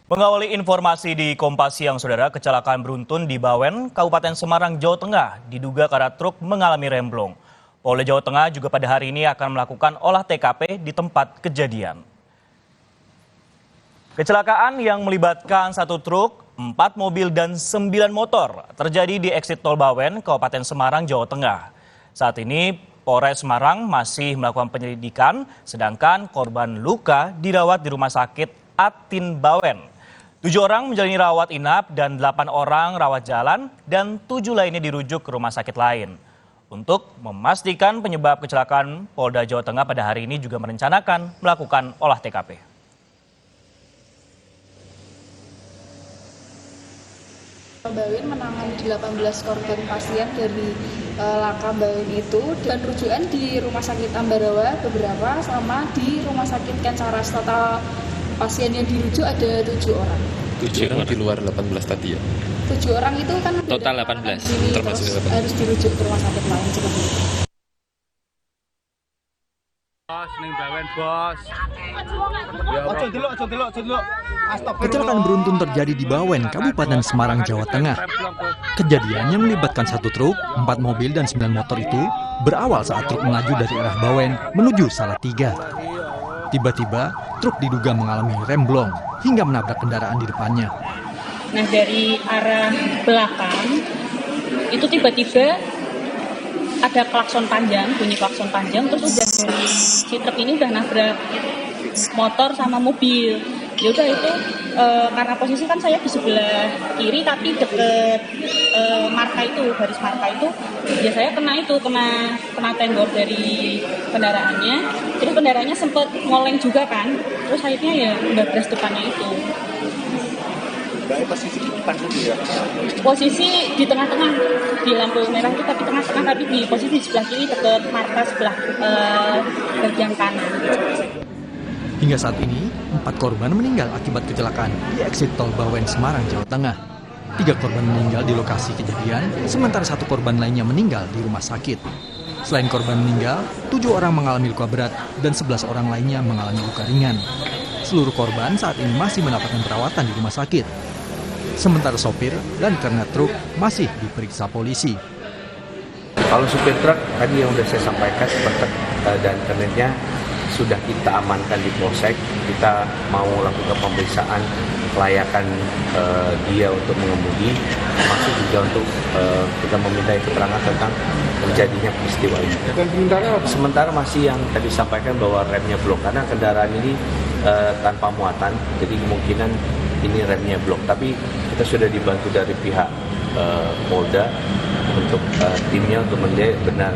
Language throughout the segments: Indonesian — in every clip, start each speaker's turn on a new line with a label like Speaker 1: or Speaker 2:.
Speaker 1: Mengawali informasi di Kompas Siang, Saudara, kecelakaan beruntun di Bawen, Kabupaten Semarang, Jawa Tengah, diduga karena truk mengalami remblong. Polda Jawa Tengah juga pada hari ini akan melakukan olah TKP di tempat kejadian. Kecelakaan yang melibatkan satu truk, 4 mobil dan 9 motor terjadi di eksit tol Bawen, Kabupaten Semarang, Jawa Tengah. Saat ini Polres Semarang masih melakukan penyelidikan, sedangkan korban luka dirawat di Rumah Sakit Atin Bawen. 7 orang menjalani rawat inap dan 8 orang rawat jalan dan 7 lainnya dirujuk ke rumah sakit lain. Untuk memastikan penyebab kecelakaan, Polda Jawa Tengah pada hari ini juga merencanakan melakukan olah TKP.
Speaker 2: Bawen menangani 18 korban pasien dari laka Bawen itu dan rujukan di Rumah Sakit Ambarawa beberapa sama di Rumah Sakit Kencaras. Total pasien yang dirujuk ada 7 orang.
Speaker 3: 7 orang di luar 18 tadi ya?
Speaker 2: 7 orang itu kan
Speaker 3: total 18,
Speaker 2: termasuk 18. Harus dirujuk ke rumah sakit lain seperti itu.
Speaker 4: Bos, ning Bawen, Bos.
Speaker 5: Kecelakaan beruntun terjadi di Bawen, Kabupaten Semarang, Jawa Tengah. Kejadian yang melibatkan satu truk, 4 mobil dan 9 motor itu berawal saat truk melaju dari arah Bawen menuju Salatiga. Tiba-tiba, truk diduga mengalami remblong hingga menabrak kendaraan di depannya.
Speaker 6: Nah, dari arah belakang itu tiba-tiba ada klakson panjang, bunyi klakson panjang, terus udah dari si truk ini udah nabrak motor sama mobil. Ya udah itu karena posisi kan saya di sebelah kiri tapi deket marka itu, garis marka itu, ya saya kena tembok dari kendaraannya. Terus kendaraannya sempat ngoleng juga kan, terus akhirnya ya bablas depannya itu.
Speaker 7: Posisi di depan dulu ya?
Speaker 6: Posisi di tengah-tengah, di lampu merah itu tapi tengah-tengah, tapi di posisi di sebelah kiri deket marka sebelah bagian kanan.
Speaker 5: Hingga saat ini, 4 korban meninggal akibat kecelakaan di eksit tol Bawen, Semarang, Jawa Tengah. 3 korban meninggal di lokasi kejadian, sementara 1 korban lainnya meninggal di rumah sakit. Selain korban meninggal, 7 orang mengalami luka berat dan 11 orang lainnya mengalami luka ringan. Seluruh korban saat ini masih mendapatkan perawatan di rumah sakit. Sementara sopir dan kernet truk masih diperiksa polisi.
Speaker 7: Kalau supir truk tadi yang sudah saya sampaikan seperti dan kernetnya sudah kita amankan di Polsek. Kita mau lakukan pemeriksaan kelayakan dia untuk mengemudi, termasuk juga untuk kita meminta keterangan tentang terjadinya peristiwa ini. Dan sementara masih yang tadi sampaikan bahwa remnya blok karena kendaraan ini tanpa muatan, jadi kemungkinan ini remnya blok. Tapi kita sudah dibantu dari pihak Polda untuk timnya untuk melihat benar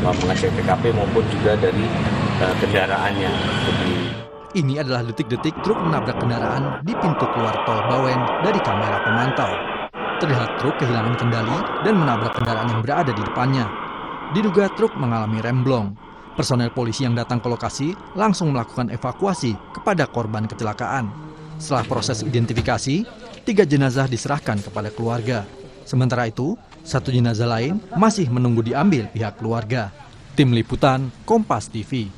Speaker 7: mengecek TKP maupun juga dari kendaraannya.
Speaker 5: Ini adalah detik-detik truk menabrak kendaraan di pintu keluar tol Bawen dari kamera pemantau. Terlihat truk kehilangan kendali dan menabrak kendaraan yang berada di depannya. Diduga truk mengalami remblong. Personel polisi yang datang ke lokasi langsung melakukan evakuasi kepada korban kecelakaan. Setelah proses identifikasi, 3 jenazah diserahkan kepada keluarga. Sementara itu, 1 jenazah lain masih menunggu diambil pihak keluarga. Tim Liputan, Kompas TV.